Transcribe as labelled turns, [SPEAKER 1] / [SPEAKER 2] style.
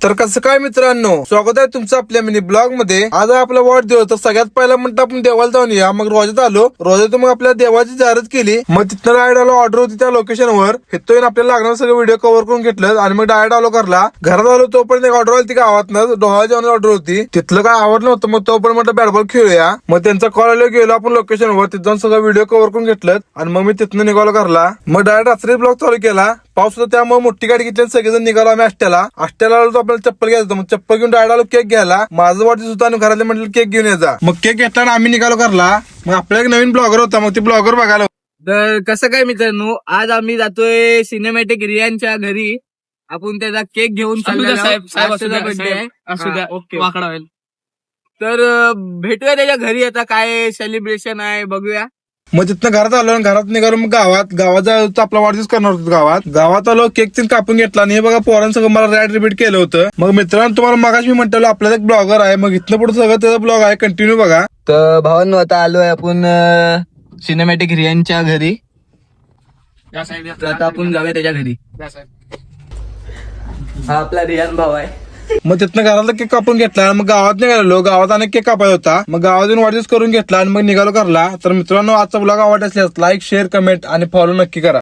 [SPEAKER 1] तर कसं काय मित्रांनो, स्वागत आहे तुमचं आपल्या मिनी ब्लॉग मध्ये। आज आहे आपला वाढदिवस, तर सगळ्यात पहिला म्हणतो आपण देवाला जाऊन या। मग रोजात आलो, रोजात मग आपल्या देवाची जाहिरात केली। मग तिथं डायरेक्ट आलो, ऑर्डर होती त्या लोकेशनवर। इथून आपल्याला लागणार सगळं व्हिडिओ कव्हर करून घेतलं आणि मग डायरेक्ट आलो घरला। घरात आलो तोपर्यंत एक ऑर्डर आली ती गावात डोहाळ्या जेवणाची ऑर्डर होती। तिथलं काय आवडलं होतं, मग तोपर्यंत म्हटलं बॅट बॉल खेळूया। मग त्यांचा कॉल आलो, गेलो आपण लोकेशनवर, तिथं जाऊन सगळं व्हिडिओ कव्हर करून घेतलं आणि मग मी तिथनं निघालो घरला। मग डायरेक्ट रात्री ब्लॉग चालू केला। पाऊस होता त्यामुळे मोठी गाडी घेतली, सगळेजण निघालो आम्ही आष्ट्याला आलो तर आपल्याला चप्पल घ्यायचं। मग चप्पल घेऊन डायरेक्ट आलो केक घ्यायला। माझं वाढदिवस होता आणि घरातले म्हटलं केक घेऊन यायचा। मग केक घेतला आणि आम्ही निघालो घरला। मग आपला एक नवीन ब्लॉगर होता, मग ते ब्लॉगर बघायला।
[SPEAKER 2] तर कसं काय मित्रांनो, आज आम्ही जातोय सिनेमॅटिक रियांच्या घरी। आपण त्याचा केक घेऊन बर्थडे आहे। ओके,
[SPEAKER 3] वाकडा होईल।
[SPEAKER 2] तर भेटूया त्याच्या घरी। आता काय सेलिब्रेशन आहे बघूया।
[SPEAKER 1] मग तिथनं घरात आलो आणि घरात निघालो मग गावात जायचं, आपला वाढदिवस करणार होतो गावात आलो, केक तीन कापून घेतला आणि हे बघा पोरांनी सगळं मला रॅड रिपीट केलं होतं। मग मित्रांनो तुम्हाला मगाशी मी म्हटलं आपल्याला एक ब्लॉगर आहे, मग इथनं पुढे सगळं त्याचा ब्लॉग आहे, कंटिन्यू बघा।
[SPEAKER 2] तर भावांनो, आता आलोय आपण सिनेमॅटिक रियांच्या घरी। तर आता आपण जाऊया त्याच्या घरी। हा आपला रियान भाव आहे।
[SPEAKER 1] मग तिथनं घरातला केक कापून घेतला, मग गावात निघालो। गावात अनेक केक कापायचा होता, मग गावातून वाढदिवस करून घेतला आणि मग निघालो घरला। तर मित्रांनो, आजचा ब्लॉग आवडला असल्यास लाईक, शेअर, कमेंट आणि फॉलो नक्की करा।